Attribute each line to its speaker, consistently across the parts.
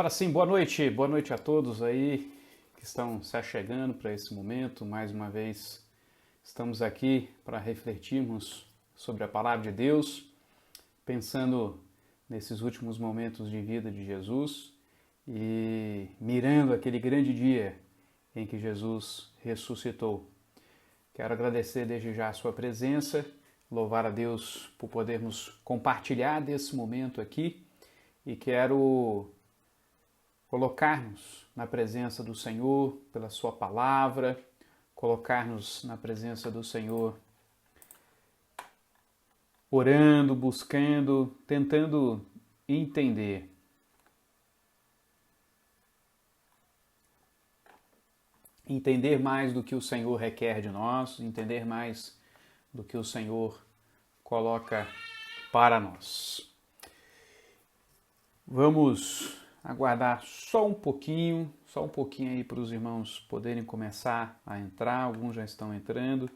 Speaker 1: Agora sim, boa noite a todos aí que estão se achegando para esse momento. Mais uma vez estamos aqui para refletirmos sobre a palavra de Deus, pensando nesses últimos momentos de vida de Jesus e mirando aquele grande dia em que Jesus ressuscitou. Quero agradecer desde já a sua presença, louvar a Deus por podermos compartilhar desse momento aqui e quero colocar-nos na presença do Senhor pela sua palavra, colocar-nos na presença do Senhor orando, buscando, tentando entender. Entender mais do que o Senhor requer de nós, entender mais do que o Senhor coloca para nós. Vamos aguardar só um pouquinho aí para os irmãos poderem começar a entrar, alguns já estão entrando,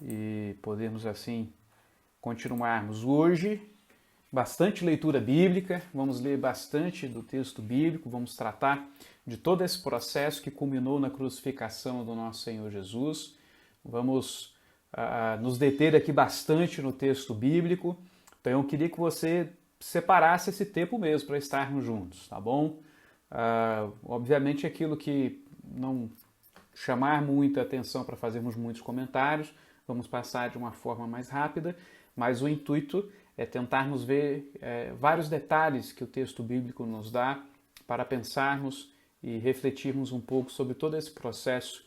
Speaker 1: e podermos assim continuarmos hoje. Bastante leitura bíblica, vamos ler bastante do texto bíblico, vamos tratar de todo esse processo que culminou na crucificação do nosso Senhor Jesus. Vamos nos deter aqui bastante no texto bíblico, então eu queria que você separasse esse tempo mesmo para estarmos juntos, tá bom? Obviamente aquilo que não chamar muita atenção para fazermos muitos comentários, vamos passar de uma forma mais rápida, mas o intuito é tentarmos ver vários detalhes que o texto bíblico nos dá para pensarmos e refletirmos um pouco sobre todo esse processo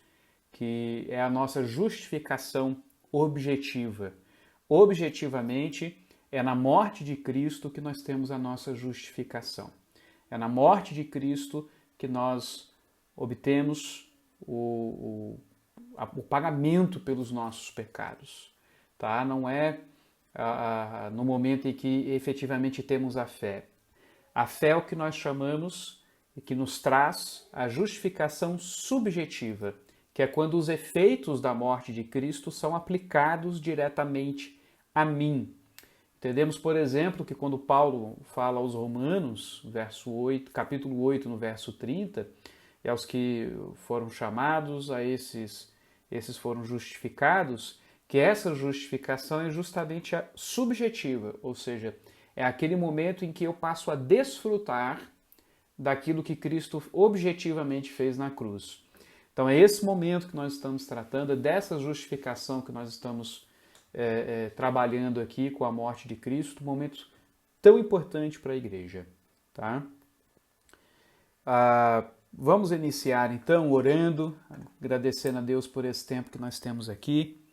Speaker 1: que é a nossa justificação objetiva. Objetivamente, é na morte de Cristo que nós temos a nossa justificação. É na morte de Cristo que nós obtemos o pagamento pelos nossos pecados. Tá? Não é no momento em que efetivamente temos a fé. A fé é o que nós chamamos e que nos traz a justificação subjetiva, que é quando os efeitos da morte de Cristo são aplicados diretamente a mim. Entendemos, por exemplo, que quando Paulo fala aos Romanos, capítulo 8, no verso 30, e aos que foram chamados, a esses foram justificados, que essa justificação é justamente a subjetiva, ou seja, é aquele momento em que eu passo a desfrutar daquilo que Cristo objetivamente fez na cruz. Então é esse momento que nós estamos tratando, é dessa justificação que nós estamos trabalhando aqui com a morte de Cristo, um momento tão importante para a igreja. Tá? Vamos iniciar então orando, agradecendo a Deus por esse tempo que nós temos aqui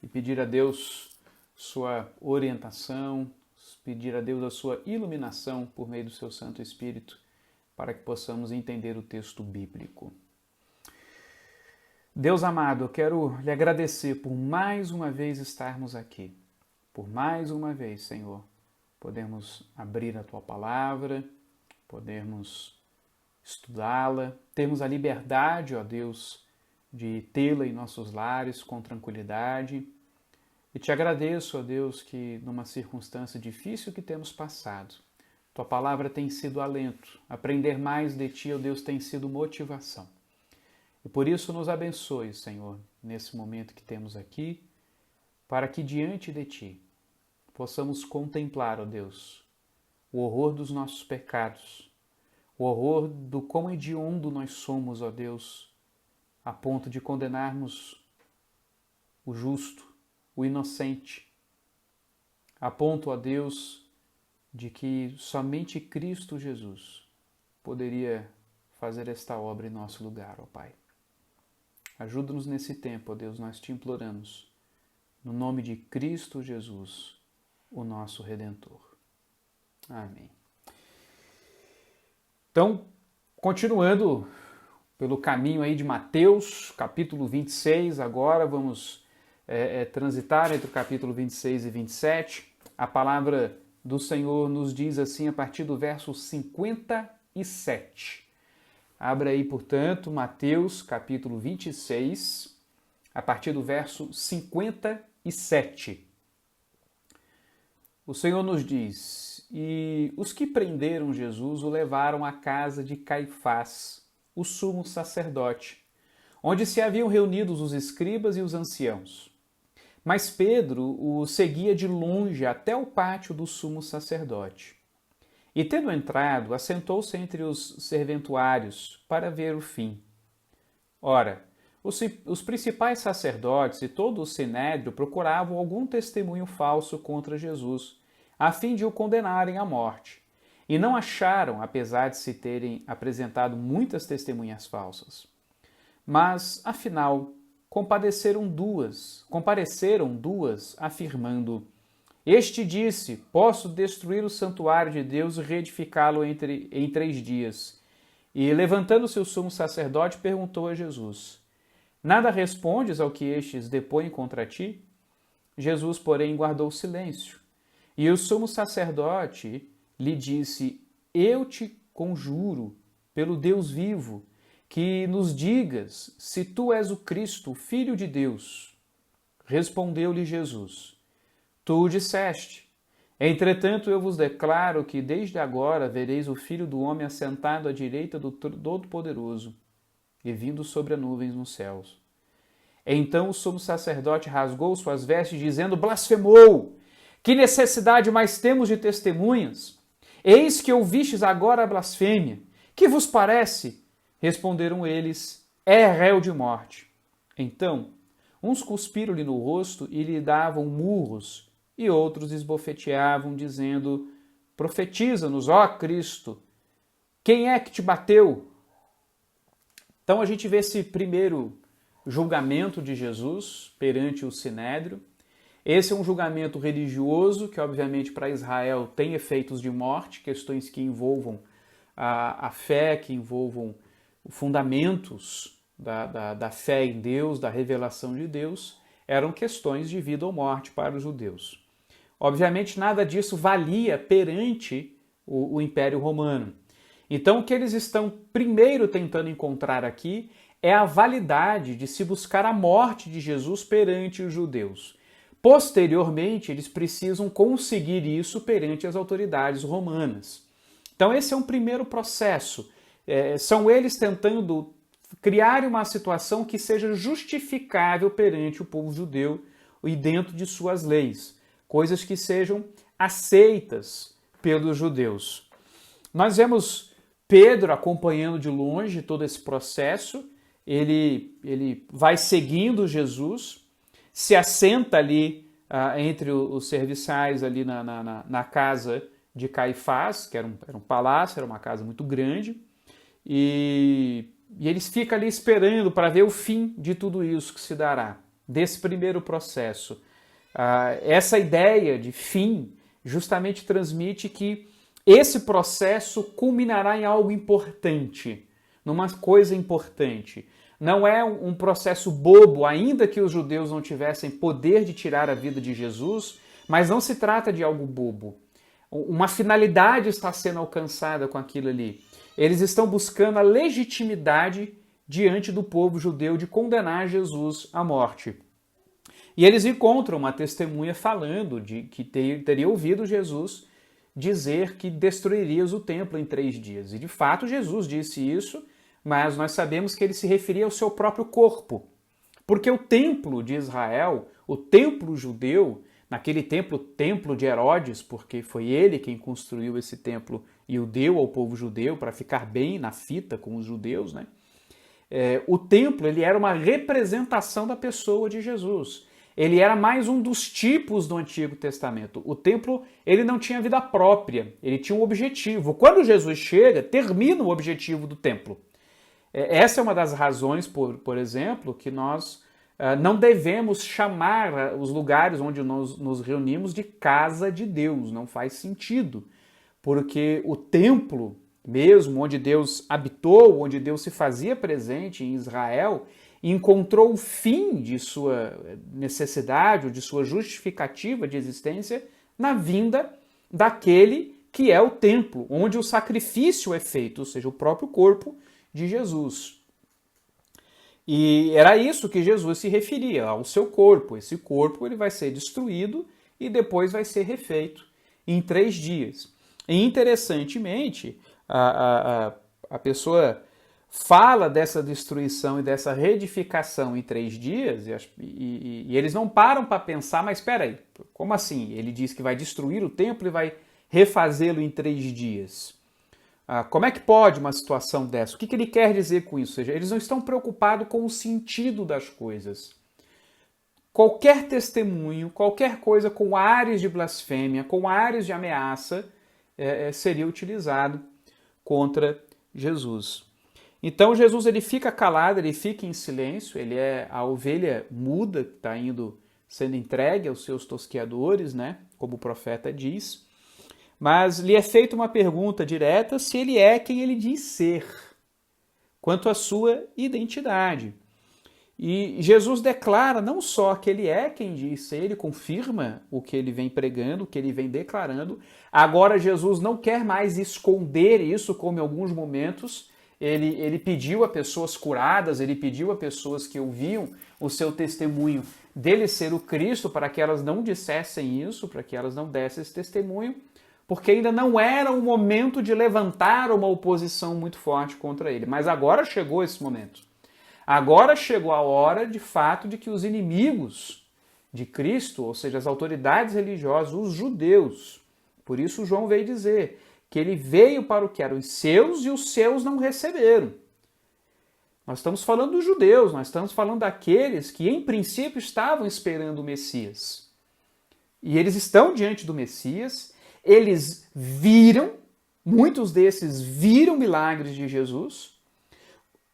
Speaker 1: e pedir a Deus sua orientação, pedir a Deus a sua iluminação por meio do seu Santo Espírito para que possamos entender o texto bíblico. Deus amado, eu quero lhe agradecer por mais uma vez estarmos aqui. Por mais uma vez, Senhor, podermos abrir a Tua palavra, podermos estudá-la, termos a liberdade, ó Deus, de tê-la em nossos lares com tranquilidade. E te agradeço, ó Deus, que numa circunstância difícil que temos passado, Tua palavra tem sido alento. Aprender mais de Ti, ó Deus, tem sido motivação. E por isso nos abençoe, Senhor, nesse momento que temos aqui, para que diante de Ti possamos contemplar, ó Deus, o horror dos nossos pecados, o horror do quão hediondo nós somos, ó Deus, a ponto de condenarmos o justo, o inocente, a ponto, ó Deus, de que somente Cristo Jesus poderia fazer esta obra em nosso lugar, ó Pai. Ajuda-nos nesse tempo, ó Deus, nós te imploramos, no nome de Cristo Jesus, o nosso Redentor. Amém. Então, continuando pelo caminho aí de Mateus, capítulo 26, agora vamos transitar entre o capítulo 26 e 27. A palavra do Senhor nos diz assim a partir do verso 57. Abra aí, portanto, Mateus, capítulo 26, a partir do verso 57. O Senhor nos diz: e os que prenderam Jesus o levaram à casa de Caifás, o sumo sacerdote, onde se haviam reunidos os escribas e os anciãos. Mas Pedro o seguia de longe até o pátio do sumo sacerdote. E, tendo entrado, assentou-se entre os serventuários para ver o fim. Ora, os principais sacerdotes e todo o sinédrio procuravam algum testemunho falso contra Jesus, a fim de o condenarem à morte. E não acharam, apesar de se terem apresentado muitas testemunhas falsas. Mas, afinal, compareceram duas, afirmando: Este disse, posso destruir o santuário de Deus e reedificá-lo em 3 dias. E, levantando-se o sumo sacerdote, perguntou a Jesus: Nada respondes ao que estes depõem contra ti? Jesus, porém, guardou silêncio. E o sumo sacerdote lhe disse: Eu te conjuro, pelo Deus vivo, que nos digas se tu és o Cristo, o Filho de Deus. Respondeu-lhe Jesus: Tu o disseste. Entretanto, eu vos declaro que desde agora vereis o Filho do Homem assentado à direita do Todo-Poderoso e vindo sobre as nuvens nos céus. Então o sumo sacerdote rasgou suas vestes, dizendo: Blasfemou! Que necessidade mais temos de testemunhas? Eis que ouvistes agora a blasfêmia. Que vos parece? Responderam eles: É réu de morte. Então, uns cuspiram-lhe no rosto e lhe davam murros, e outros esbofeteavam, dizendo: Profetiza-nos, ó Cristo! Quem é que te bateu? Então a gente vê esse primeiro julgamento de Jesus perante o Sinédrio. Esse é um julgamento religioso que, obviamente, para Israel tem efeitos de morte, questões que envolvam a fé, que envolvam fundamentos da fé em Deus, da revelação de Deus, eram questões de vida ou morte para os judeus. Obviamente, nada disso valia perante o Império Romano. Então, o que eles estão primeiro tentando encontrar aqui é a validade de se buscar a morte de Jesus perante os judeus. Posteriormente, eles precisam conseguir isso perante as autoridades romanas. Então, esse é um primeiro processo. São eles tentando criar uma situação que seja justificável perante o povo judeu e dentro de suas leis. Coisas que sejam aceitas pelos judeus. Nós vemos Pedro acompanhando de longe todo esse processo. Ele vai seguindo Jesus, se assenta ali entre os serviçais ali na casa de Caifás, que era um palácio, era uma casa muito grande, e eles ficam ali esperando para ver o fim de tudo isso que se dará, desse primeiro processo. Essa ideia de fim justamente transmite que esse processo culminará em algo importante, numa coisa importante. Não é um processo bobo, ainda que os judeus não tivessem poder de tirar a vida de Jesus, mas não se trata de algo bobo. Uma finalidade está sendo alcançada com aquilo ali. Eles estão buscando a legitimidade diante do povo judeu de condenar Jesus à morte. E eles encontram uma testemunha falando de que teria ouvido Jesus dizer que destruirias o templo em 3 dias. E de fato Jesus disse isso, mas nós sabemos que ele se referia ao seu próprio corpo. Porque o templo de Israel, o templo judeu, naquele templo de Herodes, porque foi ele quem construiu esse templo e o deu ao povo judeu para ficar bem na fita com os judeus, né? O templo ele era uma representação da pessoa de Jesus. Ele era mais um dos tipos do Antigo Testamento. O templo ele não tinha vida própria, ele tinha um objetivo. Quando Jesus chega, termina o objetivo do templo. Essa é uma das razões, por exemplo, que nós não devemos chamar os lugares onde nós nos reunimos de casa de Deus. Não faz sentido, porque o templo mesmo, onde Deus habitou, onde Deus se fazia presente em Israel, encontrou o fim de sua necessidade ou de sua justificativa de existência na vinda daquele que é o templo, onde o sacrifício é feito, ou seja, o próprio corpo de Jesus. E era isso que Jesus se referia, ao seu corpo. Esse corpo ele vai ser destruído e depois vai ser refeito em 3 dias. E, interessantemente, a pessoa fala dessa destruição e dessa reedificação em 3 dias, e eles não param para pensar, mas espera aí, como assim? Ele diz que vai destruir o templo e vai refazê-lo em 3 dias. Como é que pode uma situação dessa? O que ele quer dizer com isso? Ou seja, eles não estão preocupados com o sentido das coisas. Qualquer testemunho, qualquer coisa com áreas de blasfêmia, com áreas de ameaça, seria utilizado contra Jesus. Então Jesus ele fica calado, ele fica em silêncio, ele é a ovelha muda que está sendo entregue aos seus tosqueadores, né? Como o profeta diz. Mas lhe é feita uma pergunta direta se ele é quem ele diz ser, quanto à sua identidade. E Jesus declara não só que ele é quem diz ser, ele confirma o que ele vem pregando, o que ele vem declarando. Agora Jesus não quer mais esconder isso, como em alguns momentos ele pediu a pessoas curadas, ele pediu a pessoas que ouviam o seu testemunho dele ser o Cristo, para que elas não dissessem isso, para que elas não dessem esse testemunho, porque ainda não era o momento de levantar uma oposição muito forte contra ele. Mas agora chegou esse momento. Agora chegou a hora, de fato, de que os inimigos de Cristo, ou seja, as autoridades religiosas, os judeus, por isso João veio dizer que ele veio para o que eram os seus e os seus não receberam. Nós estamos falando dos judeus, nós estamos falando daqueles que, em princípio, estavam esperando o Messias. E eles estão diante do Messias, eles viram, muitos desses viram milagres de Jesus,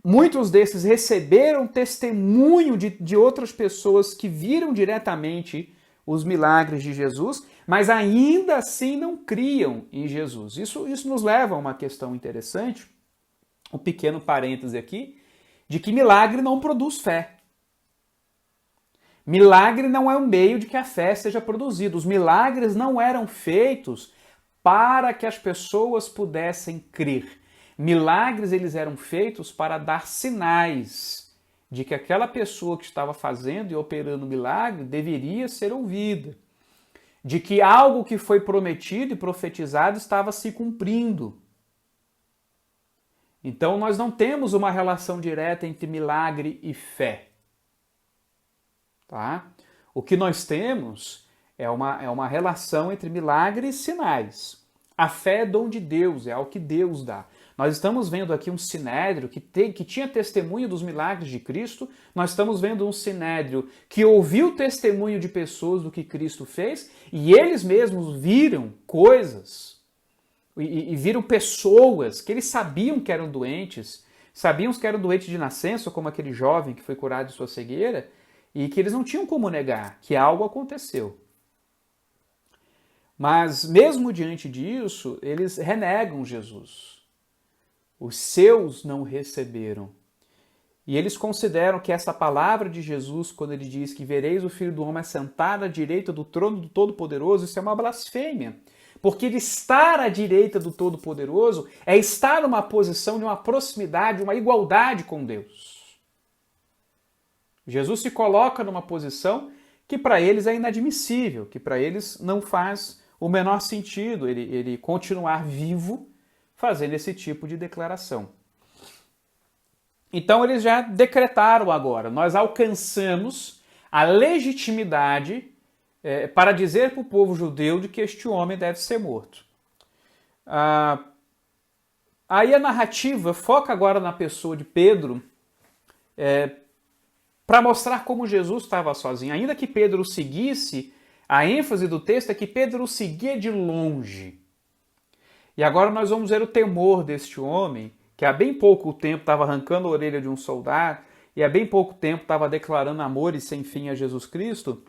Speaker 1: muitos desses receberam testemunho de outras pessoas que viram diretamente os milagres de Jesus, mas ainda assim não criam em Jesus. Isso nos leva a uma questão interessante, um pequeno parêntese aqui, de que milagre não produz fé. Milagre não é um meio de que a fé seja produzida. Os milagres não eram feitos para que as pessoas pudessem crer. Milagres eles eram feitos para dar sinais de que aquela pessoa que estava fazendo e operando o milagre deveria ser ouvida. De que algo que foi prometido e profetizado estava se cumprindo. Então nós não temos uma relação direta entre milagre e fé. Tá? O que nós temos é uma relação entre milagre e sinais. A fé é dom de Deus, é algo que Deus dá. Nós estamos vendo aqui um sinédrio que tinha testemunho dos milagres de Cristo, nós estamos vendo um sinédrio que ouviu testemunho de pessoas do que Cristo fez, e eles mesmos viram coisas, e viram pessoas que eles sabiam que eram doentes de nascença, como aquele jovem que foi curado de sua cegueira, e que eles não tinham como negar que algo aconteceu. Mas mesmo diante disso, eles renegam Jesus. Os seus não receberam. E eles consideram que essa palavra de Jesus, quando ele diz que vereis o Filho do Homem assentado à direita do trono do Todo-Poderoso, isso é uma blasfêmia. Porque ele estar à direita do Todo-Poderoso é estar numa posição de uma proximidade, uma igualdade com Deus. Jesus se coloca numa posição que para eles é inadmissível, que para eles não faz o menor sentido ele continuar vivo fazendo esse tipo de declaração. Então eles já decretaram agora, nós alcançamos a legitimidade para dizer para o povo judeu de que este homem deve ser morto. Aí a narrativa foca agora na pessoa de Pedro, para mostrar como Jesus estava sozinho. Ainda que Pedro o seguisse, a ênfase do texto é que Pedro o seguia de longe. E agora nós vamos ver o temor deste homem, que há bem pouco tempo estava arrancando a orelha de um soldado, e há bem pouco tempo estava declarando amor e sem fim a Jesus Cristo,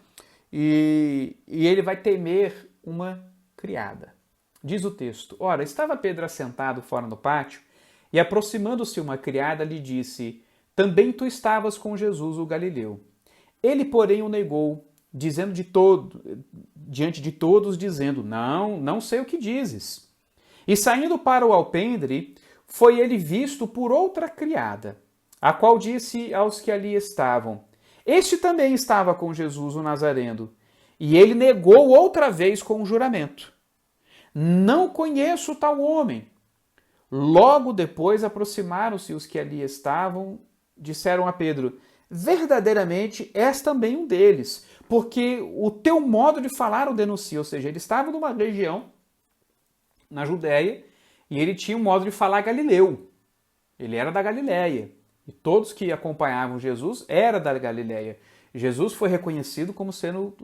Speaker 1: e ele vai temer uma criada. Diz o texto: ora, estava Pedro assentado fora no pátio, e aproximando-se uma criada lhe disse: também tu estavas com Jesus o Galileu. Ele, porém, o negou, dizendo diante de todos, dizendo: não sei o que dizes. E saindo para o alpendre, foi ele visto por outra criada, a qual disse aos que ali estavam: este também estava com Jesus o Nazareno. E ele negou outra vez com um juramento: não conheço tal homem. Logo depois aproximaram-se os que ali estavam, disseram a Pedro, verdadeiramente és também um deles, porque o teu modo de falar o denuncia. Ou seja, ele estava numa região, na Judéia, e ele tinha um modo de falar galileu. Ele era da Galileia. E todos que acompanhavam Jesus eram da Galileia. Jesus foi reconhecido como sendo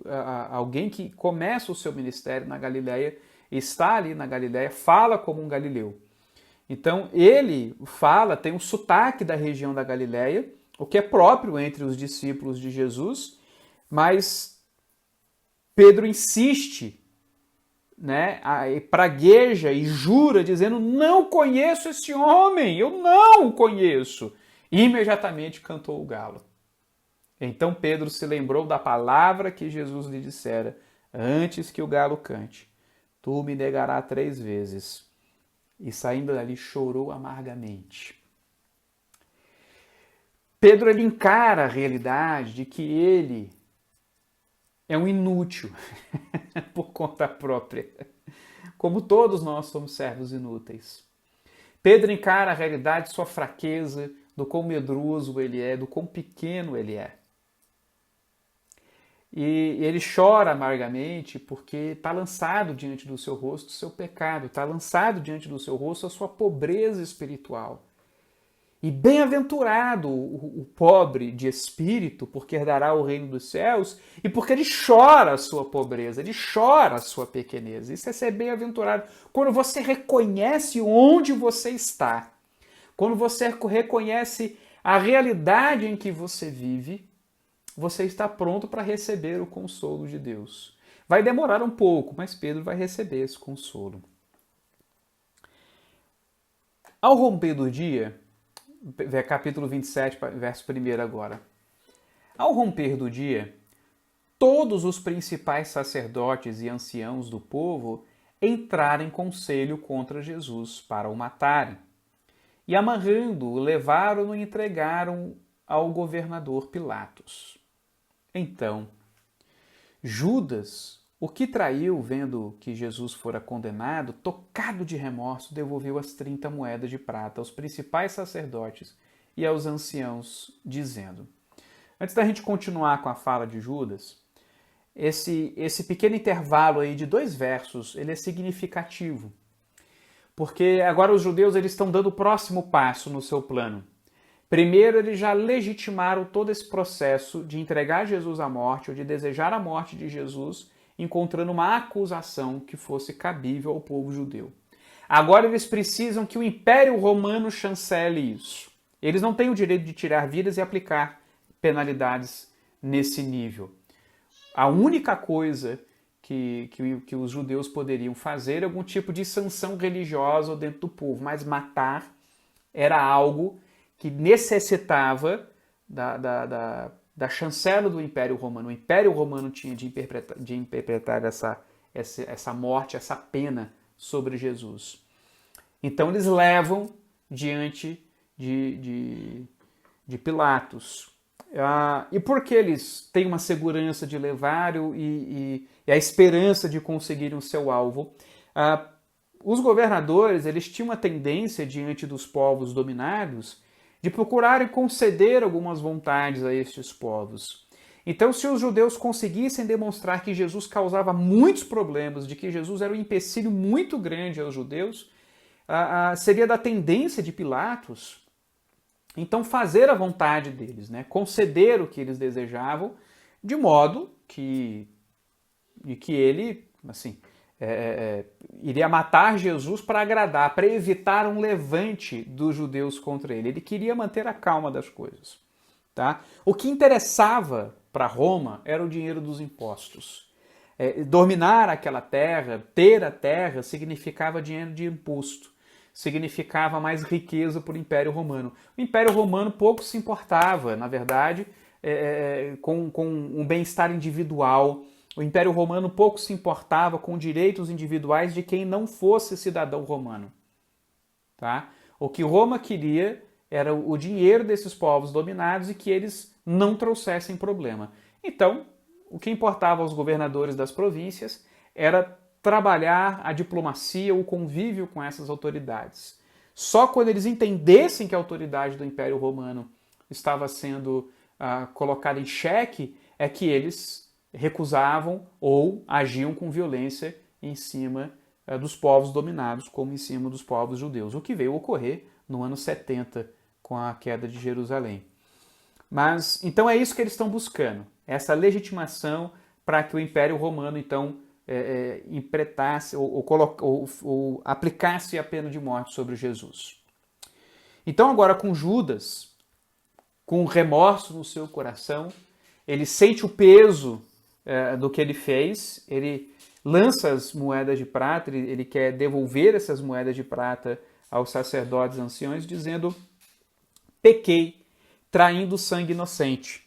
Speaker 1: alguém que começa o seu ministério na Galileia, está ali na Galileia, fala como um galileu. Então ele fala, tem um sotaque da região da Galileia, o que é próprio entre os discípulos de Jesus, mas Pedro insiste, né, pragueja e jura, dizendo, não conheço esse homem, eu não o conheço. E imediatamente cantou o galo. Então Pedro se lembrou da palavra que Jesus lhe dissera, antes que o galo cante, tu me negarás 3 vezes. E saindo dali chorou amargamente. Pedro ele encara a realidade de que ele é um inútil por conta própria. Como todos nós somos servos inúteis. Pedro encara a realidade de sua fraqueza, do quão medroso ele é, do quão pequeno ele é. E ele chora amargamente porque está lançado diante do seu rosto o seu pecado, está lançado diante do seu rosto a sua pobreza espiritual. E bem-aventurado o pobre de espírito, porque herdará o reino dos céus, e porque ele chora a sua pobreza, ele chora a sua pequenez. Isso é ser bem-aventurado. Quando você reconhece onde você está, quando você reconhece a realidade em que você vive, você está pronto para receber o consolo de Deus. Vai demorar um pouco, mas Pedro vai receber esse consolo. Ao romper do dia, capítulo 27, verso 1 agora. Ao romper do dia, todos os principais sacerdotes e anciãos do povo entraram em conselho contra Jesus para o matarem. E amarrando-o, levaram-no e entregaram ao governador Pilatos. Então, Judas, o que traiu, vendo que Jesus fora condenado, tocado de remorso, devolveu as 30 moedas de prata aos principais sacerdotes e aos anciãos, dizendo... Antes da gente continuar com a fala de Judas, esse pequeno intervalo aí de 2 versos, ele é significativo. Porque agora os judeus eles estão dando o próximo passo no seu plano. Primeiro, eles já legitimaram todo esse processo de entregar Jesus à morte ou de desejar a morte de Jesus, encontrando uma acusação que fosse cabível ao povo judeu. Agora eles precisam que o Império Romano chancele isso. Eles não têm o direito de tirar vidas e aplicar penalidades nesse nível. A única coisa que os judeus poderiam fazer é algum tipo de sanção religiosa dentro do povo, mas matar era algo que necessitava da chancela do Império Romano. O Império Romano tinha de interpretar essa morte, essa pena sobre Jesus. Então eles levam diante de Pilatos. E porque eles têm uma segurança de levar e a esperança de conseguirem o seu alvo, os governadores eles tinham uma tendência diante dos povos dominados de procurarem conceder algumas vontades a estes povos. Então, se os judeus conseguissem demonstrar que Jesus causava muitos problemas, de que Jesus era um empecilho muito grande aos judeus, seria da tendência de Pilatos, então, fazer a vontade deles, né? Conceder o que eles desejavam, de modo que ele, assim, iria matar Jesus para agradar, para evitar um levante dos judeus contra ele. Ele queria manter a calma das coisas. Tá? O que interessava para Roma era o dinheiro dos impostos. Dominar aquela terra, ter a terra, significava dinheiro de imposto. Significava mais riqueza para o Império Romano. O Império Romano pouco se importava, na verdade, com um bem-estar individual. O Império Romano pouco se importava com direitos individuais de quem não fosse cidadão romano. Tá? O que Roma queria era o dinheiro desses povos dominados e que eles não trouxessem problema. Então, o que importava aos governadores das províncias era trabalhar a diplomacia, o convívio com essas autoridades. Só quando eles entendessem que a autoridade do Império Romano estava sendo colocada em xeque é que eles recusavam ou agiam com violência em cima dos povos dominados, como em cima dos povos judeus, o que veio ocorrer no ano 70 com a queda de Jerusalém. Mas então é isso que eles estão buscando, essa legitimação para que o Império Romano então empretasse ou aplicasse a pena de morte sobre Jesus. Então agora com Judas, com remorso no seu coração, ele sente o peso do que ele fez, ele lança as moedas de prata, ele quer devolver essas moedas de prata aos sacerdotes anciões, dizendo: pequei, traindo sangue inocente.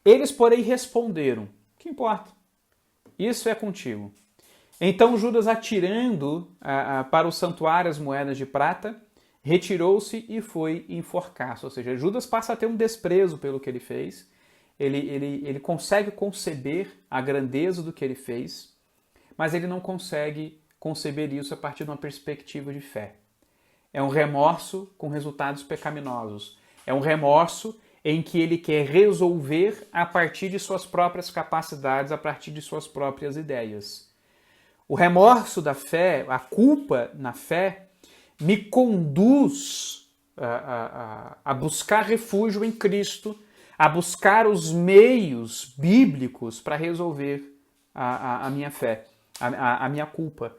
Speaker 1: Eles, porém, responderam: que importa? Isso é contigo. Então Judas, atirando para o santuário as moedas de prata, retirou-se e foi enforcar-se. Ou seja, Judas passa a ter um desprezo pelo que ele fez. Ele consegue conceber a grandeza do que ele fez, mas ele não consegue conceber isso a partir de uma perspectiva de fé. É um remorso com resultados pecaminosos. É um remorso em que ele quer resolver a partir de suas próprias capacidades, a partir de suas próprias ideias. O remorso da fé, a culpa na fé, me conduz a buscar refúgio em Cristo, a buscar os meios bíblicos para resolver a minha fé, a minha culpa.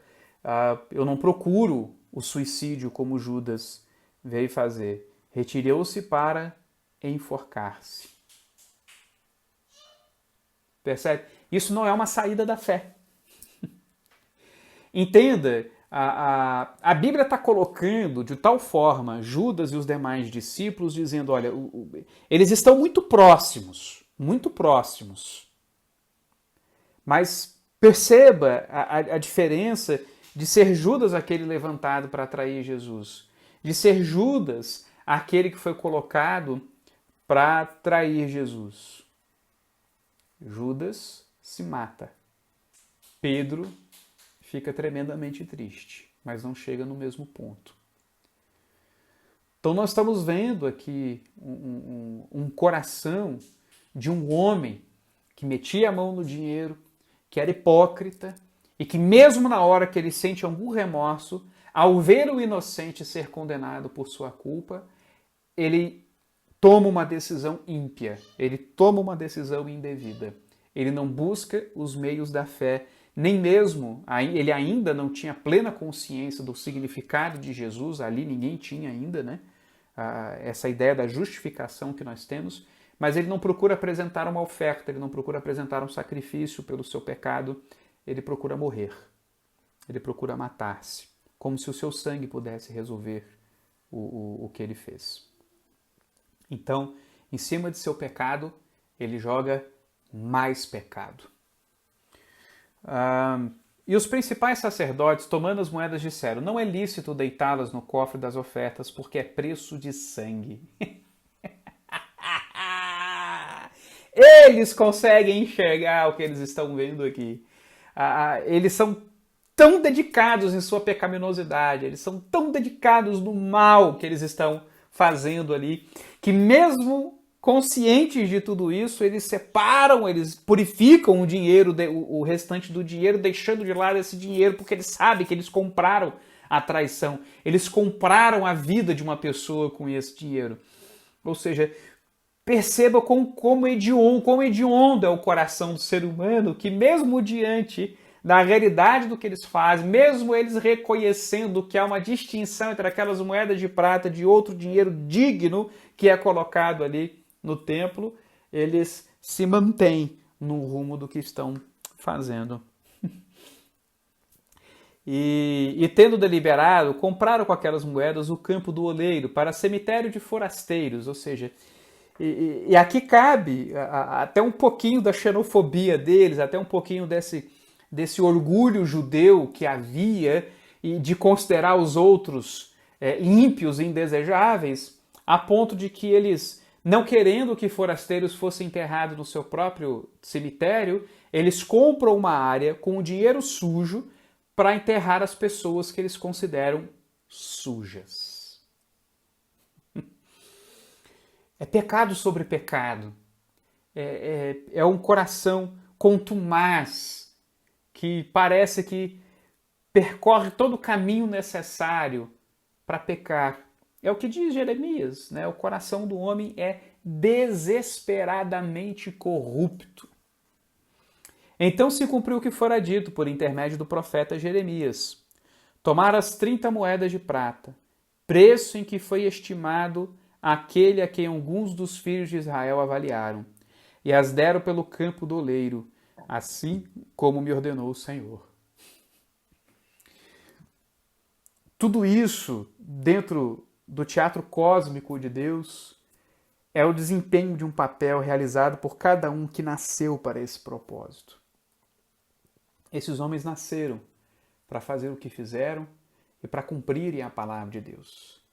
Speaker 1: Eu não procuro o suicídio como Judas veio fazer. Retirou-se para enforcar-se. Percebe? Isso não é uma saída da fé. Entenda, a Bíblia está colocando de tal forma Judas e os demais discípulos, dizendo, olha, eles estão muito próximos, mas perceba a diferença de ser Judas aquele levantado para atrair Jesus, de ser Judas aquele que foi colocado para trair Jesus. Judas se mata. Pedro fica tremendamente triste, mas não chega no mesmo ponto. Então nós estamos vendo aqui um coração de um homem que metia a mão no dinheiro, que era hipócrita e que mesmo na hora que ele sente algum remorso, ao ver o inocente ser condenado por sua culpa, ele toma uma decisão ímpia, ele toma uma decisão indevida. Ele não busca os meios da fé, nem mesmo, ele ainda não tinha plena consciência do significado de Jesus, ali ninguém tinha ainda, né? Essa ideia da justificação que nós temos, mas ele não procura apresentar uma oferta, ele não procura apresentar um sacrifício pelo seu pecado, ele procura morrer, ele procura matar-se, como se o seu sangue pudesse resolver o que ele fez. Então, em cima de seu pecado, ele joga mais pecado. E os principais sacerdotes, tomando as moedas, disseram: não é lícito deitá-las no cofre das ofertas, porque é preço de sangue. Eles conseguem enxergar o que eles estão vendo aqui. Eles são tão dedicados em sua pecaminosidade, eles são tão dedicados no mal que eles estão fazendo ali, que mesmo conscientes de tudo isso, eles separam, eles purificam o dinheiro, o restante do dinheiro, deixando de lado esse dinheiro, porque eles sabem que eles compraram a traição, eles compraram a vida de uma pessoa com esse dinheiro. Ou seja, perceba como hediondo é o coração do ser humano, que mesmo diante da realidade do que eles fazem, mesmo eles reconhecendo que há uma distinção entre aquelas moedas de prata de outro dinheiro digno que é colocado ali no templo, eles se mantêm no rumo do que estão fazendo. E tendo deliberado, compraram com aquelas moedas o campo do oleiro para cemitério de forasteiros, ou seja, e aqui cabe até um pouquinho da xenofobia deles, até um pouquinho desse orgulho judeu que havia e de considerar os outros ímpios e indesejáveis, a ponto de que eles, não querendo que forasteiros fossem enterrados no seu próprio cemitério, eles compram uma área com o dinheiro sujo para enterrar as pessoas que eles consideram sujas. É pecado sobre pecado. É um coração contumaz que parece que percorre todo o caminho necessário para pecar. É o que diz Jeremias, né? O coração do homem é desesperadamente corrupto. Então se cumpriu o que fora dito por intermédio do profeta Jeremias. Tomaram as 30 moedas de prata, preço em que foi estimado aquele a quem alguns dos filhos de Israel avaliaram, e as deram pelo campo do oleiro, assim como me ordenou o Senhor. Tudo isso, dentro do teatro cósmico de Deus, é o desempenho de um papel realizado por cada um que nasceu para esse propósito. Esses homens nasceram para fazer o que fizeram e para cumprirem a palavra de Deus.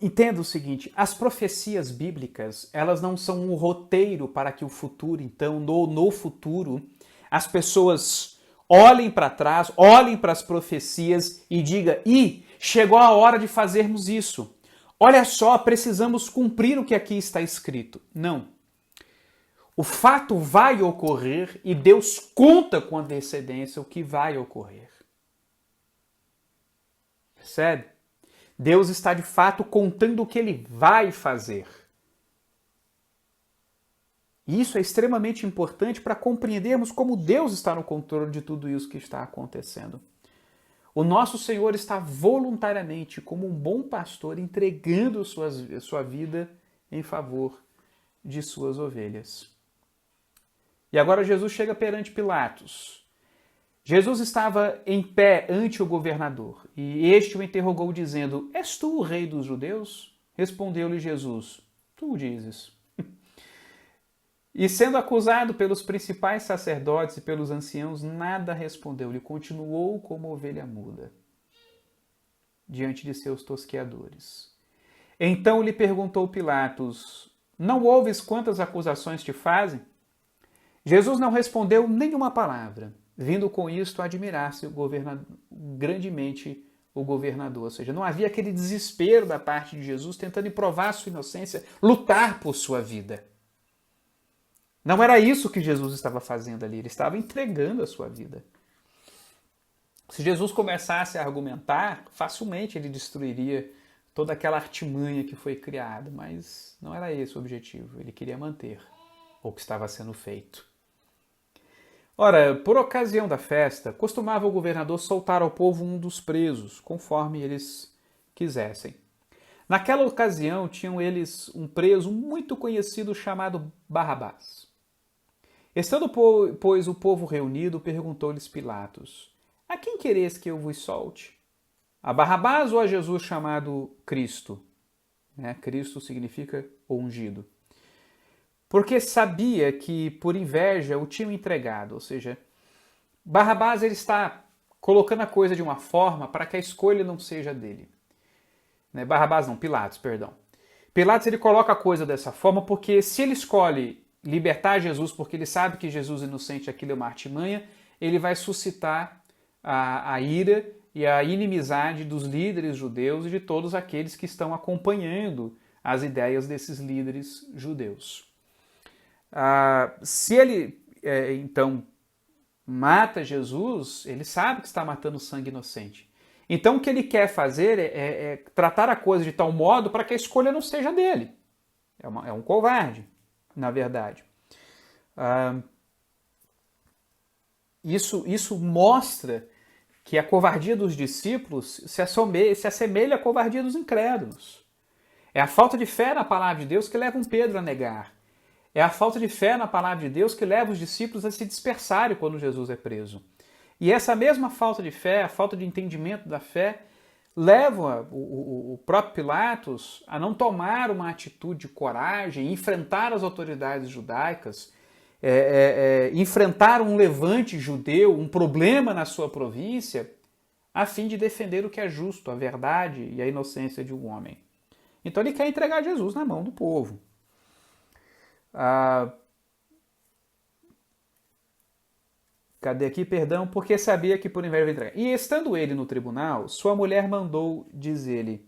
Speaker 1: Entenda o seguinte, as profecias bíblicas, elas não são um roteiro para que o futuro, então, no futuro, as pessoas olhem para trás, olhem para as profecias e digam, chegou a hora de fazermos isso. Olha só, precisamos cumprir o que aqui está escrito. Não. O fato vai ocorrer e Deus conta com antecedência o que vai ocorrer. Percebe? Deus está de fato contando o que ele vai fazer. E isso é extremamente importante para compreendermos como Deus está no controle de tudo isso que está acontecendo. O nosso Senhor está voluntariamente, como um bom pastor, entregando sua vida em favor de suas ovelhas. E agora Jesus chega perante Pilatos. Jesus estava em pé ante o governador, e este o interrogou dizendo, és tu o rei dos judeus? Respondeu-lhe Jesus, tu o dizes. E sendo acusado pelos principais sacerdotes e pelos anciãos, nada respondeu, ele continuou como ovelha muda, diante de seus tosqueadores. Então lhe perguntou Pilatos, não ouves quantas acusações te fazem? Jesus não respondeu nenhuma palavra, vindo com isto a admirar-se grandemente o governador. Ou seja, não havia aquele desespero da parte de Jesus tentando provar sua inocência, lutar por sua vida. Não era isso que Jesus estava fazendo ali, ele estava entregando a sua vida. Se Jesus começasse a argumentar, facilmente ele destruiria toda aquela artimanha que foi criada, mas não era esse o objetivo, ele queria manter o que estava sendo feito. Ora, por ocasião da festa, costumava o governador soltar ao povo um dos presos, conforme eles quisessem. Naquela ocasião, tinham eles um preso muito conhecido chamado Barrabás. Estando, pois, o povo reunido, perguntou-lhes Pilatos, a quem quereis que eu vos solte? A Barrabás ou a Jesus chamado Cristo? Cristo significa ungido. Porque sabia que, por inveja, o tinham entregado. Ou seja, Barrabás ele está colocando a coisa de uma forma para que a escolha não seja dele. Barrabás não, Pilatos, perdão. Pilatos ele coloca a coisa dessa forma porque se ele escolhe libertar Jesus porque ele sabe que Jesus é inocente, aquilo é uma artimanha, ele vai suscitar a ira e a inimizade dos líderes judeus e de todos aqueles que estão acompanhando as ideias desses líderes judeus. Se ele, então, mata Jesus, ele sabe que está matando sangue inocente. Então, o que ele quer fazer é tratar a coisa de tal modo para que a escolha não seja dele. É um covarde, na verdade. Isso mostra que a covardia dos discípulos se assemelha à covardia dos incrédulos. É a falta de fé na palavra de Deus que leva um Pedro a negar. É a falta de fé na palavra de Deus que leva os discípulos a se dispersarem quando Jesus é preso. E essa mesma falta de fé, a falta de entendimento da fé, leva o próprio Pilatos a não tomar uma atitude de coragem, enfrentar as autoridades judaicas, enfrentar um levante judeu, um problema na sua província, a fim de defender o que é justo, a verdade e a inocência de um homem. Então ele quer entregar Jesus na mão do povo. Cadê aqui? Perdão, porque sabia que por inveja entregar. E estando ele no tribunal, sua mulher mandou dizer-lhe: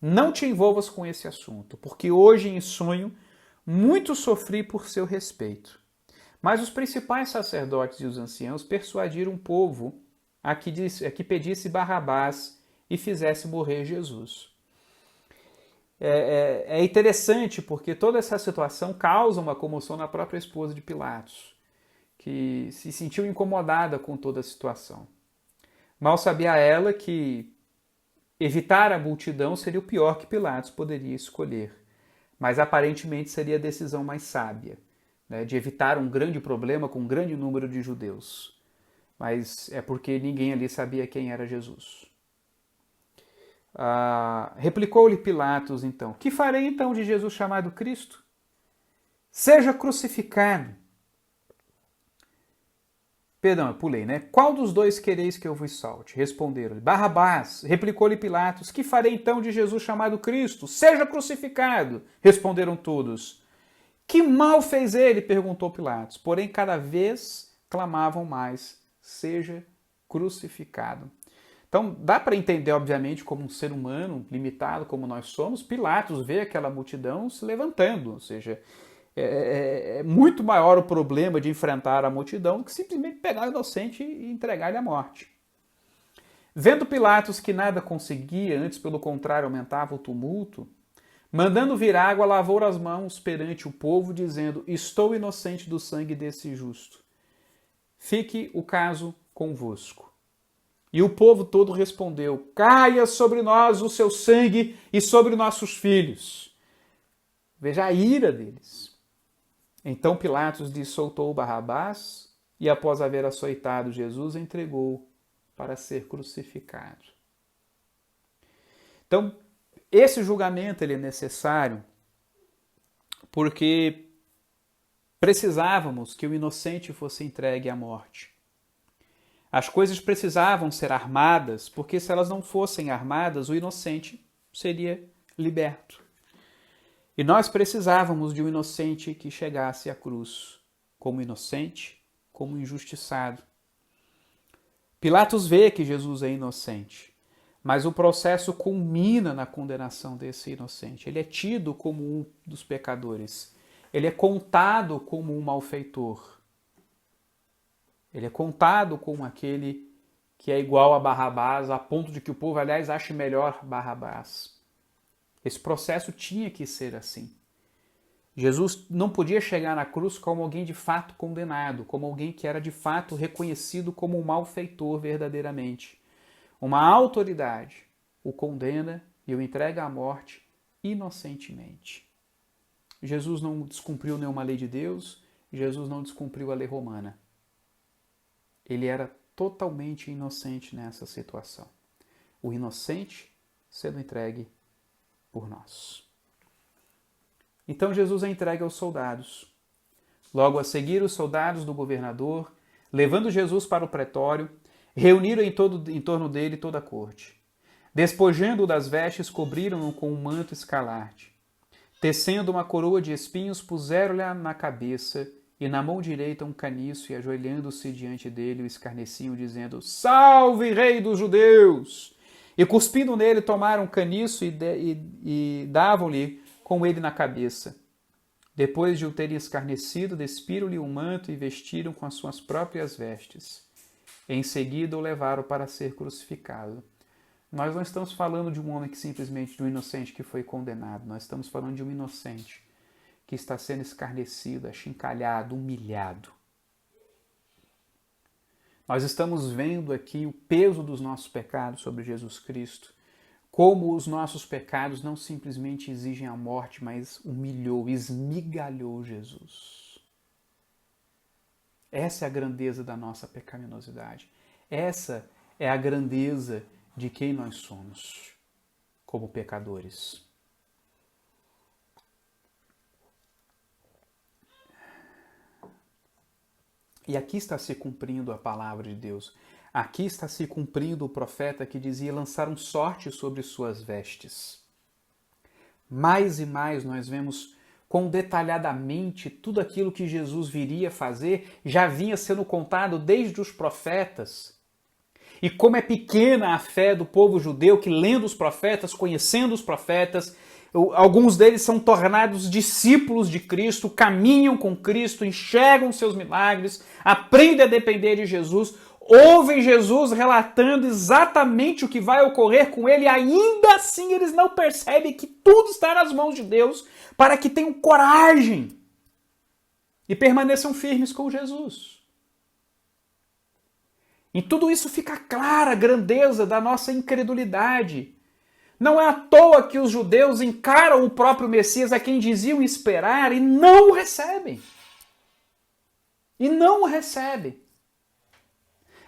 Speaker 1: não te envolvas com esse assunto, porque hoje em sonho muito sofri por seu respeito. Mas os principais sacerdotes e os anciãos persuadiram o povo a que pedisse Barrabás e fizesse morrer Jesus. É interessante porque toda essa situação causa uma comoção na própria esposa de Pilatos, que se sentiu incomodada com toda a situação. Mal sabia ela que evitar a multidão seria o pior que Pilatos poderia escolher, mas aparentemente seria a decisão mais sábia, né, de evitar um grande problema com um grande número de judeus. Mas é porque ninguém ali sabia quem era Jesus. Replicou-lhe Pilatos, então: que farei então de Jesus chamado Cristo? Seja crucificado. Perdão, eu pulei, né? Qual dos dois quereis que eu vos solte? Responderam-lhe: Barrabás. Replicou-lhe Pilatos: que farei então de Jesus chamado Cristo? Seja crucificado. Responderam todos. Que mal fez ele? Perguntou Pilatos. Porém, cada vez clamavam mais: seja crucificado. Então, dá para entender, obviamente, como um ser humano limitado como nós somos, Pilatos vê aquela multidão se levantando, ou seja, é muito maior o problema de enfrentar a multidão do que simplesmente pegar o inocente e entregar ele à morte. Vendo Pilatos que nada conseguia, antes pelo contrário aumentava o tumulto, mandando vir água, lavou as mãos perante o povo, dizendo: estou inocente do sangue desse justo. Fique o caso convosco. E o povo todo respondeu: caia sobre nós o seu sangue e sobre nossos filhos. Veja a ira deles. Então Pilatos soltou Barrabás e, após haver açoitado Jesus, entregou para ser crucificado. Então, esse julgamento ele é necessário porque precisávamos que o inocente fosse entregue à morte. As coisas precisavam ser armadas, porque se elas não fossem armadas, o inocente seria liberto. E nós precisávamos de um inocente que chegasse à cruz, como inocente, como injustiçado. Pilatos vê que Jesus é inocente, mas o processo culmina na condenação desse inocente. Ele é tido como um dos pecadores. Ele é contado como um malfeitor. Ele é contado como aquele que é igual a Barrabás, a ponto de que o povo, aliás, ache melhor Barrabás. Esse processo tinha que ser assim. Jesus não podia chegar na cruz como alguém de fato condenado, como alguém que era de fato reconhecido como um malfeitor verdadeiramente. Uma autoridade o condena e o entrega à morte inocentemente. Jesus não descumpriu nenhuma lei de Deus, Jesus não descumpriu a lei romana. Ele era totalmente inocente nessa situação. O inocente sendo entregue por nós. Então Jesus é entregue aos soldados. Logo a seguir, os soldados do governador, levando Jesus para o pretório, reuniram em torno dele toda a corte. Despojando-o das vestes, cobriram-no com um manto escarlate. Tecendo uma coroa de espinhos, puseram-lhe na cabeça e na mão direita um caniço, e ajoelhando-se diante dele o escarneciam, dizendo: salve, rei dos judeus! E cuspindo nele, tomaram um caniço e davam-lhe com ele na cabeça. Depois de o terem escarnecido, despiram-lhe um manto e vestiram com as suas próprias vestes. Em seguida o levaram para ser crucificado. Nós não estamos falando de um homem que simplesmente, de um inocente que foi condenado. Nós estamos falando de um inocente que está sendo escarnecido, achincalhado, humilhado. Nós estamos vendo aqui o peso dos nossos pecados sobre Jesus Cristo, como os nossos pecados não simplesmente exigem a morte, mas humilhou, esmigalhou Jesus. Essa é a grandeza da nossa pecaminosidade. Essa é a grandeza de quem nós somos como pecadores. E aqui está se cumprindo a palavra de Deus. Aqui está se cumprindo o profeta que dizia: lançaram sorte sobre suas vestes. Mais e mais nós vemos quão detalhadamente tudo aquilo que Jesus viria fazer já vinha sendo contado desde os profetas. E como é pequena a fé do povo judeu que, lendo os profetas, conhecendo os profetas, alguns deles são tornados discípulos de Cristo, caminham com Cristo, enxergam seus milagres, aprendem a depender de Jesus, ouvem Jesus relatando exatamente o que vai ocorrer com ele, e ainda assim eles não percebem que tudo está nas mãos de Deus para que tenham coragem e permaneçam firmes com Jesus. Em tudo isso fica clara a grandeza da nossa incredulidade. Não é à toa que os judeus encaram o próprio Messias, a quem diziam esperar, e não o recebem. E não o recebem.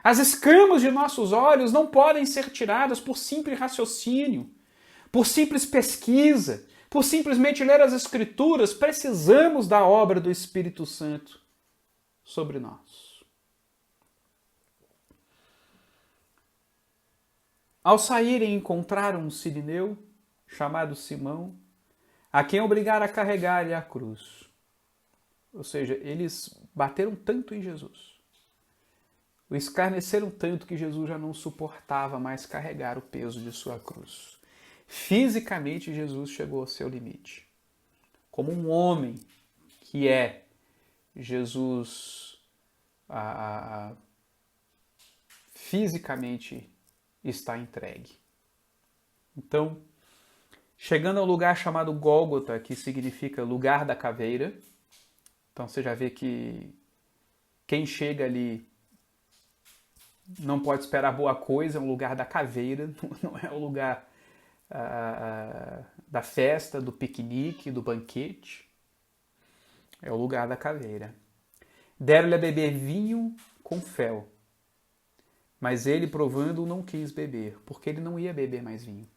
Speaker 1: As escamas de nossos olhos não podem ser tiradas por simples raciocínio, por simples pesquisa, por simplesmente ler as Escrituras. Precisamos da obra do Espírito Santo sobre nós. Ao saírem, encontraram um sirineu chamado Simão, a quem obrigaram a carregar-lhe a cruz. Ou seja, eles bateram tanto em Jesus, o escarneceram tanto que Jesus já não suportava mais carregar o peso de sua cruz. Fisicamente, Jesus chegou ao seu limite. Como um homem que é, Jesus fisicamente está entregue. Então, chegando ao lugar chamado Gólgota, que significa lugar da caveira, então você já vê que quem chega ali não pode esperar boa coisa, é um lugar da caveira, não é o lugar da festa, do piquenique, do banquete, é o lugar da caveira. Deram-lhe a beber vinho com fel, mas ele, provando, não quis beber, porque ele não ia beber mais vinho.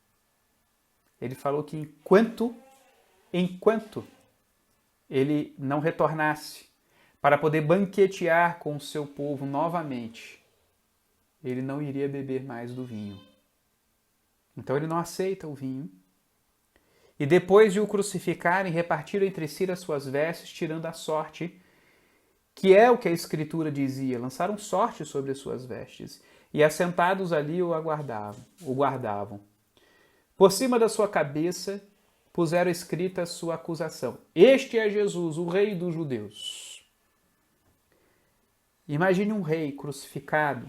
Speaker 1: Ele falou que enquanto ele não retornasse para poder banquetear com o seu povo novamente, ele não iria beber mais do vinho. Então ele não aceita o vinho. E depois de o crucificarem, repartiram entre si as suas vestes, tirando a sorte, que é o que a Escritura dizia, lançaram sorte sobre as suas vestes, e assentados ali o guardavam. Por cima da sua cabeça puseram escrita a sua acusação: Este é Jesus, o Rei dos Judeus. Imagine um rei crucificado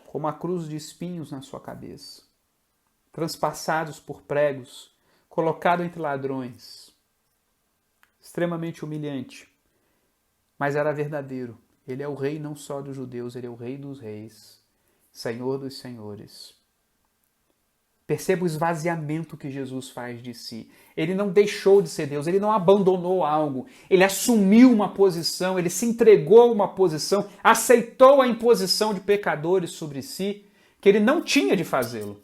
Speaker 1: com uma cruz de espinhos na sua cabeça, transpassados por pregos, colocado entre ladrões. Extremamente humilhante, mas era verdadeiro. Ele é o rei não só dos judeus, ele é o Rei dos reis, Senhor dos senhores. Perceba o esvaziamento que Jesus faz de si. Ele não deixou de ser Deus, ele não abandonou algo, ele assumiu uma posição, ele se entregou a uma posição, aceitou a imposição de pecadores sobre si, que ele não tinha de fazê-lo.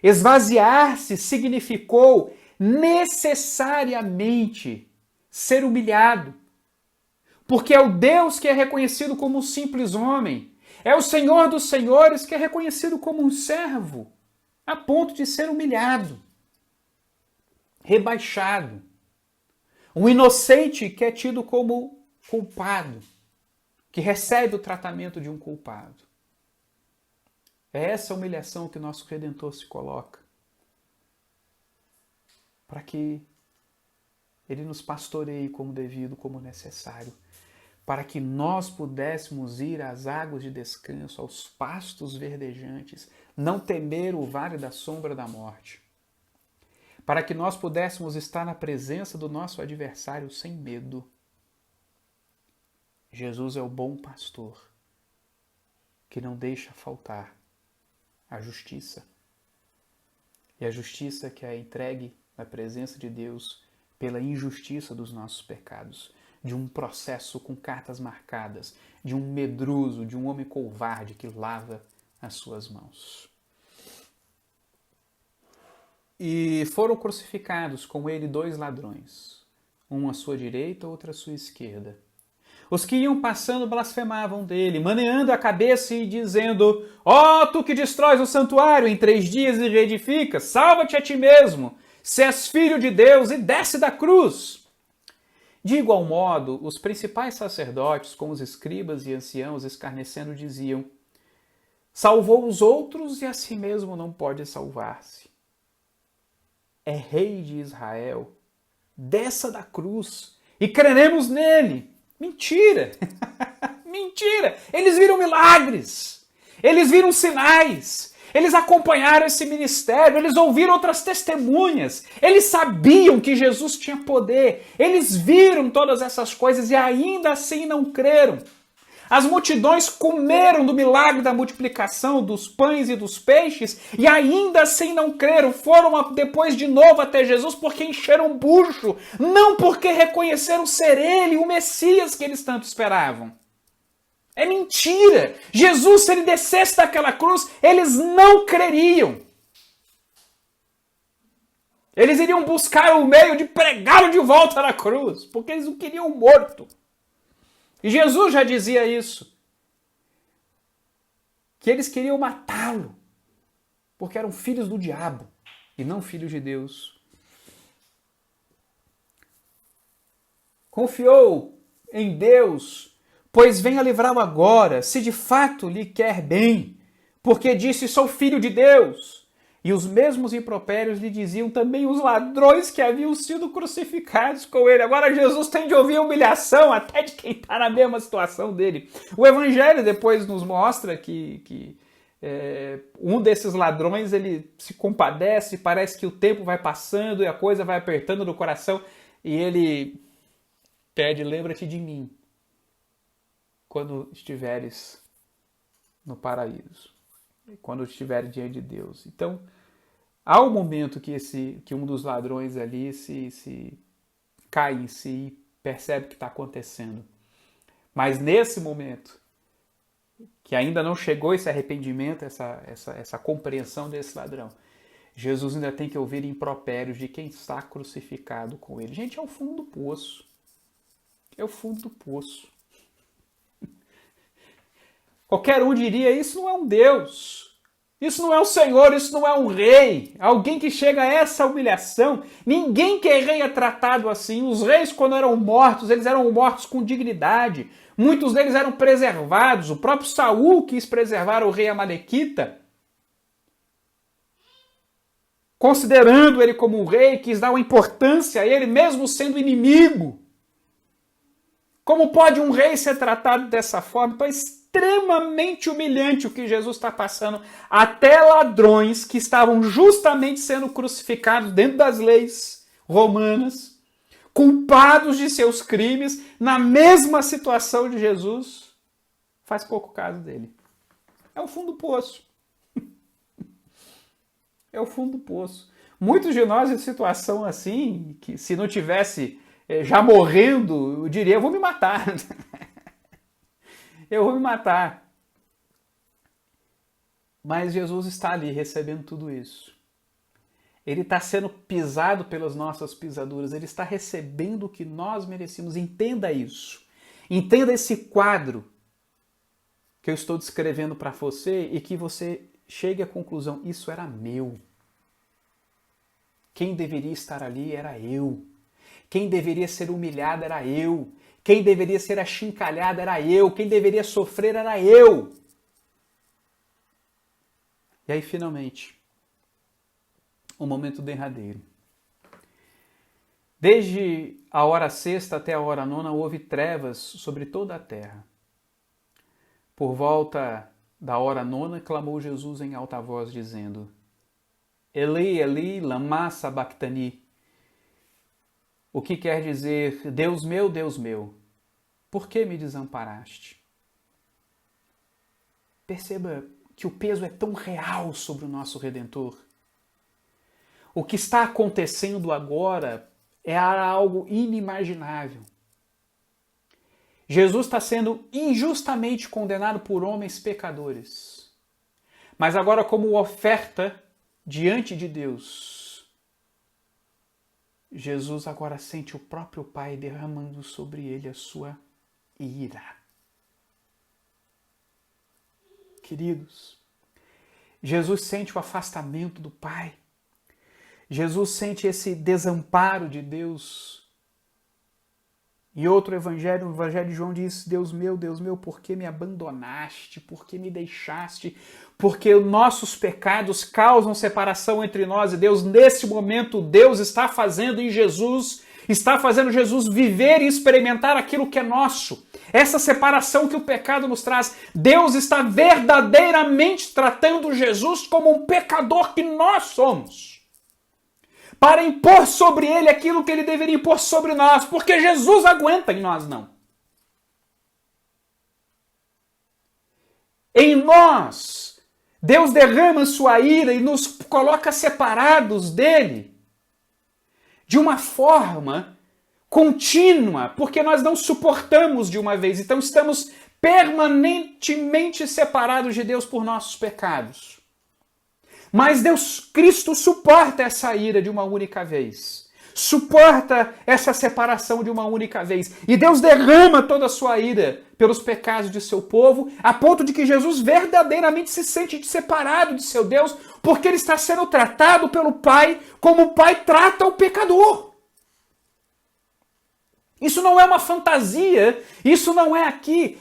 Speaker 1: Esvaziar-se significou necessariamente ser humilhado, porque é o Deus que é reconhecido como um simples homem, é o Senhor dos senhores que é reconhecido como um servo, a ponto de ser humilhado, rebaixado. Um inocente que é tido como culpado, que recebe o tratamento de um culpado. É essa humilhação que nosso Redentor se coloca, para que ele nos pastoreie como devido, como necessário, para que nós pudéssemos ir às águas de descanso, aos pastos verdejantes, não temer o vale da sombra da morte, para que nós pudéssemos estar na presença do nosso adversário sem medo. Jesus é o bom pastor, que não deixa faltar a justiça. E a justiça que é entregue na presença de Deus pela injustiça dos nossos pecados, de um processo com cartas marcadas, de um medroso, de um homem covarde que lava as suas mãos. E foram crucificados com ele 2 ladrões, um à sua direita, outro à sua esquerda. Os que iam passando blasfemavam dele, maneando a cabeça e dizendo: Ó, tu que destróis o santuário em 3 dias e reedificas, salva-te a ti mesmo. se és filho de Deus, e desce da cruz. De igual modo, os principais sacerdotes, como os escribas e anciãos, escarnecendo, diziam: salvou os outros e a si mesmo não pode salvar-se. É rei de Israel. Desça da cruz e creremos nele. Mentira! Mentira! Eles viram milagres, eles viram sinais, eles acompanharam esse ministério, eles ouviram outras testemunhas, eles sabiam que Jesus tinha poder, eles viram todas essas coisas e ainda assim não creram. As multidões comeram do milagre da multiplicação dos pães e dos peixes e ainda assim não creram. Foram depois de novo até Jesus porque encheram o bucho, não porque reconheceram ser ele, o Messias que eles tanto esperavam. É mentira! Jesus, se ele descesse daquela cruz, eles não creriam. Eles iriam buscar o meio de pregá-lo de volta na cruz, porque eles o queriam morto. E Jesus já dizia isso, que eles queriam matá-lo, porque eram filhos do diabo e não filhos de Deus. Confiou em Deus, pois venha livrá-lo agora, se de fato lhe quer bem, porque disse: sou filho de Deus. E os mesmos impropérios lhe diziam também os ladrões que haviam sido crucificados com ele. Agora Jesus tem de ouvir a humilhação até de quem está na mesma situação dele. O Evangelho depois nos mostra que um desses ladrões ele se compadece, parece que o tempo vai passando e a coisa vai apertando no coração e ele pede: lembra-te de mim quando estiveres no paraíso, quando estiveres diante de Deus. Então, há um momento que um dos ladrões ali se cai em si e percebe o que está acontecendo. Mas nesse momento, que ainda não chegou esse arrependimento, essa compreensão desse ladrão, Jesus ainda tem que ouvir impropérios de quem está crucificado com ele. Gente, é o fundo do poço. É o fundo do poço. Qualquer um diria: isso não é um Deus. Isso não é um Senhor, isso não é um rei. Alguém que chega a essa humilhação. Ninguém que é rei é tratado assim. Os reis, quando eram mortos, eles eram mortos com dignidade. Muitos deles eram preservados. O próprio Saul quis preservar o rei Amalequita, considerando ele como um rei, quis dar uma importância a ele, mesmo sendo inimigo. Como pode um rei ser tratado dessa forma? Então é extremamente humilhante o que Jesus está passando. Até ladrões que estavam justamente sendo crucificados dentro das leis romanas, culpados de seus crimes, na mesma situação de Jesus, faz pouco caso dele. É o fundo do poço. É o fundo do poço. Muitos de nós em situação assim, que se não tivesse já morrendo, eu diria: eu vou me matar. Eu vou me matar. Mas Jesus está ali recebendo tudo isso. Ele está sendo pisado pelas nossas pisaduras. Ele está recebendo o que nós merecemos. Entenda isso. Entenda esse quadro que eu estou descrevendo para você e que você chegue à conclusão: isso era meu. Quem deveria estar ali era eu. Quem deveria ser humilhado era eu. Quem deveria ser achincalhado era eu. Quem deveria sofrer era eu. E aí, finalmente, o momento derradeiro. Desde a hora sexta até a hora nona houve trevas sobre toda a terra. Por volta da hora nona, clamou Jesus em alta voz, dizendo: Eli, Eli, lama sabachthani. O que quer dizer: Deus meu, por que me desamparaste? Perceba que o peso é tão real sobre o nosso Redentor. O que está acontecendo agora é algo inimaginável. Jesus está sendo injustamente condenado por homens pecadores. Mas agora, como oferta diante de Deus, Jesus agora sente o próprio Pai derramando sobre ele a sua ira. Queridos, Jesus sente o afastamento do Pai. Jesus sente esse desamparo de Deus. Em outro evangelho, o evangelho de João diz: Deus meu, por que me abandonaste? Por que me deixaste? Porque os nossos pecados causam separação entre nós e Deus. Nesse momento, Deus está fazendo em Jesus, está fazendo Jesus viver e experimentar aquilo que é nosso. Essa separação que o pecado nos traz. Deus está verdadeiramente tratando Jesus como um pecador que nós somos, para impor sobre ele aquilo que ele deveria impor sobre nós, porque Jesus aguenta e nós não. Em nós, Deus derrama sua ira e nos coloca separados dele de uma forma contínua, porque nós não suportamos de uma vez, então estamos permanentemente separados de Deus por nossos pecados. Mas Cristo suporta essa ira de uma única vez. Suporta essa separação de uma única vez. E Deus derrama toda a sua ira pelos pecados de seu povo, a ponto de que Jesus verdadeiramente se sente separado de seu Deus, porque ele está sendo tratado pelo Pai como o Pai trata o pecador. Isso não é uma fantasia, isso não é aqui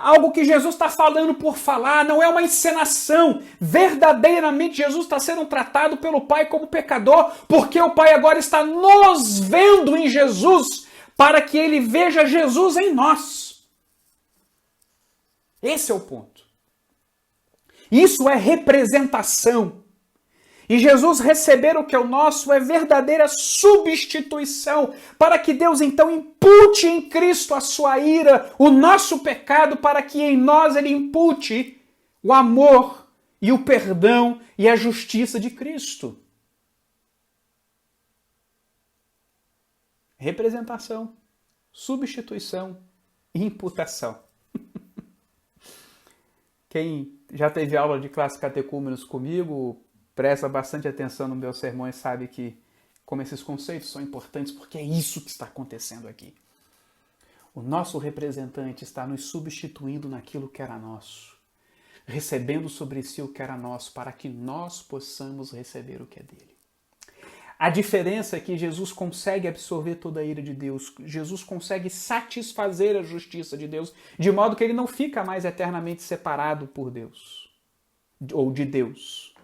Speaker 1: algo que Jesus está falando por falar, não é uma encenação. Verdadeiramente Jesus está sendo tratado pelo Pai como pecador, porque o Pai agora está nos vendo em Jesus, para que ele veja Jesus em nós. Esse é o ponto. Isso é representação. E Jesus receber o que é o nosso é verdadeira substituição, para que Deus então impute em Cristo a sua ira, o nosso pecado, para que em nós ele impute o amor e o perdão e a justiça de Cristo. Representação, substituição e imputação. Quem já teve aula de classe catecúmenos comigo, presta bastante atenção nos meus sermões, sabe que como esses conceitos são importantes, porque é isso que está acontecendo aqui. O nosso representante está nos substituindo naquilo que era nosso, recebendo sobre si o que era nosso, para que nós possamos receber o que é dele. A diferença é que Jesus consegue absorver toda a ira de Deus, Jesus consegue satisfazer a justiça de Deus, de modo que ele não fica mais eternamente separado por Deus, ou de Deus.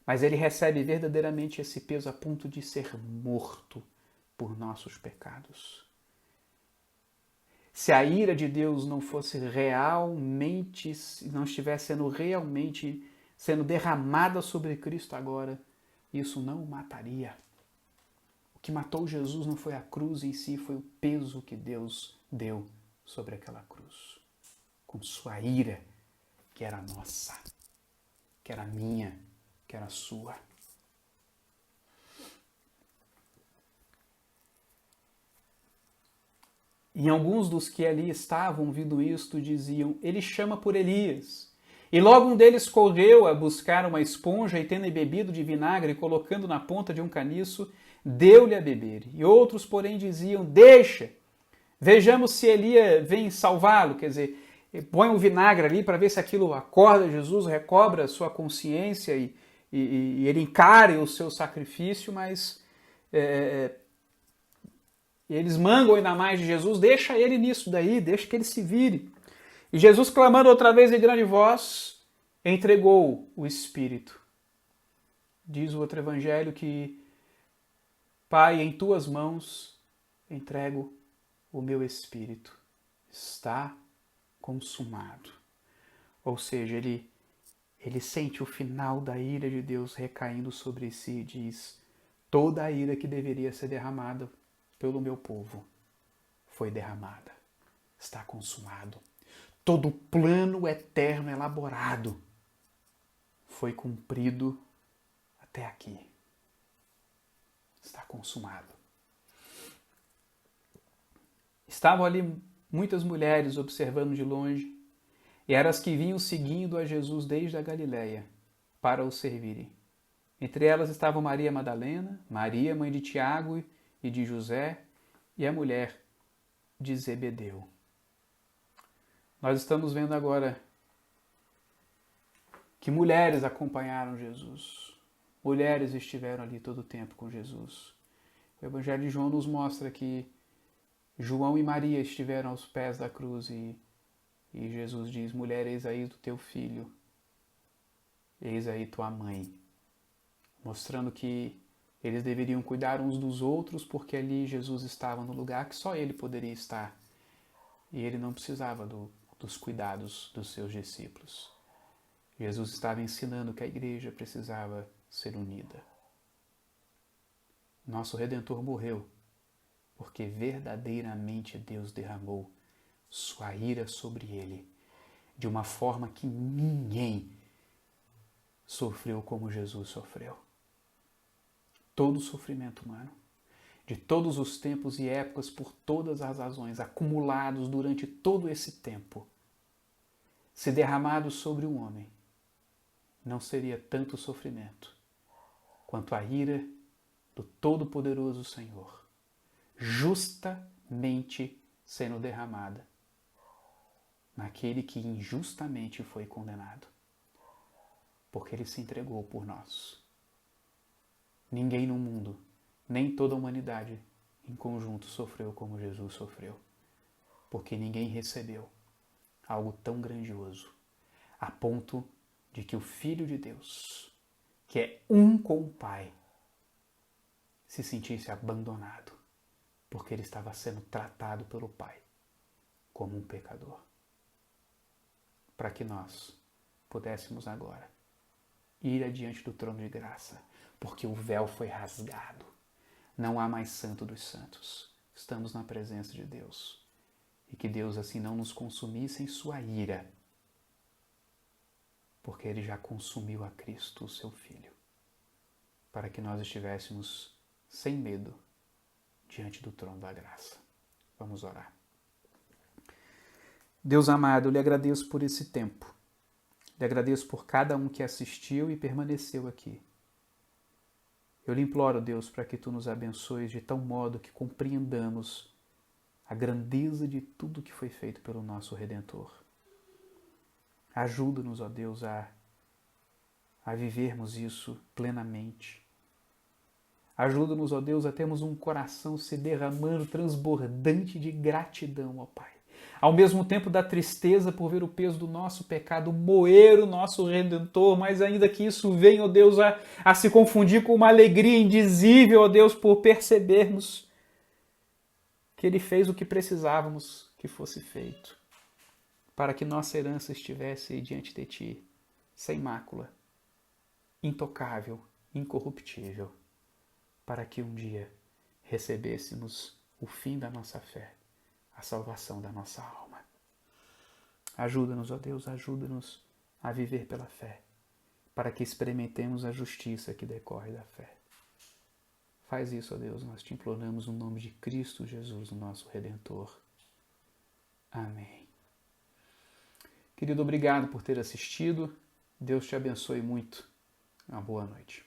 Speaker 1: Mas ele recebe verdadeiramente esse peso a ponto de ser morto por nossos pecados. Se a ira de Deus não fosse realmente, não estivesse sendo realmente sendo derramada sobre Cristo agora, isso não o mataria. O que matou Jesus não foi a cruz em si, foi o peso que Deus deu sobre aquela cruz. Com sua ira, que era nossa, que era minha, que era sua. E alguns dos que ali estavam ouvindo isto diziam: ele chama por Elias. E logo um deles correu a buscar uma esponja e, tendo bebido de vinagre, colocando na ponta de um caniço, deu-lhe a beber. E outros, porém, diziam: deixa, vejamos se Elias vem salvá-lo. Quer dizer, põe um vinagre ali para ver se aquilo acorda Jesus, recobra a sua consciência e ele encare o seu sacrifício, mas eles mangam ainda mais de Jesus: deixa ele nisso daí, deixa que ele se vire. E Jesus, clamando outra vez em grande voz, entregou o Espírito. Diz o outro evangelho que: Pai, em tuas mãos entrego o meu Espírito. Está consumado. Ou seja, ele sente o final da ira de Deus recaindo sobre si e diz: toda a ira que deveria ser derramada pelo meu povo foi derramada. Está consumado. Todo o plano eterno elaborado foi cumprido até aqui. Está consumado. Estavam ali muitas mulheres observando de longe, e eram as que vinham seguindo a Jesus desde a Galiléia para o servirem. Entre elas estavam Maria Madalena, Maria, mãe de Tiago e de José, e a mulher de Zebedeu. Nós estamos vendo agora que mulheres acompanharam Jesus. mulheres estiveram ali todo o tempo com Jesus. O Evangelho de João nos mostra que João e Maria estiveram aos pés da cruz e Jesus diz: mulher, eis aí do teu filho, eis aí tua mãe. Mostrando que eles deveriam cuidar uns dos outros, porque ali Jesus estava no lugar que só ele poderia estar. E ele não precisava dos cuidados dos seus discípulos. Jesus estava ensinando que a igreja precisava ser unida. Nosso Redentor morreu porque verdadeiramente Deus derramou sua ira sobre ele de uma forma que ninguém sofreu como Jesus sofreu. Todo o sofrimento humano, de todos os tempos e épocas, por todas as razões, acumulados durante todo esse tempo, se derramados sobre um homem, não seria tanto sofrimento quanto a ira do Todo-Poderoso Senhor, justamente sendo derramada naquele que injustamente foi condenado, porque ele se entregou por nós. Ninguém no mundo, nem toda a humanidade em conjunto sofreu como Jesus sofreu, porque ninguém recebeu algo tão grandioso, a ponto de que o Filho de Deus, que é um com o Pai, se sentisse abandonado, porque ele estava sendo tratado pelo Pai como um pecador. Para que nós pudéssemos agora ir adiante do trono de graça, porque o véu foi rasgado. Não há mais santo dos santos. Estamos na presença de Deus. E que Deus assim não nos consumisse em sua ira, porque ele já consumiu a Cristo, o seu Filho, para que nós estivéssemos sem medo diante do trono da graça. Vamos orar. Deus amado, eu lhe agradeço por esse tempo. Lhe agradeço por cada um que assistiu e permaneceu aqui. Eu lhe imploro, Deus, para que tu nos abençoes de tal modo que compreendamos a grandeza de tudo que foi feito pelo nosso Redentor. Ajuda-nos, ó Deus, a vivermos isso plenamente. Ajuda-nos, ó Deus, a termos um coração se derramando, transbordante de gratidão, ó Pai. Ao mesmo tempo da tristeza por ver o peso do nosso pecado moer o nosso Redentor, mas ainda que isso venha, ó Deus, a se confundir com uma alegria indizível, ó Deus, por percebermos que Ele fez o que precisávamos que fosse feito, para que nossa herança estivesse diante de Ti, sem mácula, intocável, incorruptível, para que um dia recebêssemos o fim da nossa fé, a salvação da nossa alma. Ajuda-nos, ó Deus, ajuda-nos a viver pela fé, para que experimentemos a justiça que decorre da fé. Faz isso, ó Deus, nós te imploramos no nome de Cristo Jesus, o nosso Redentor. Amém. Querido, obrigado por ter assistido. Deus te abençoe muito. Uma boa noite.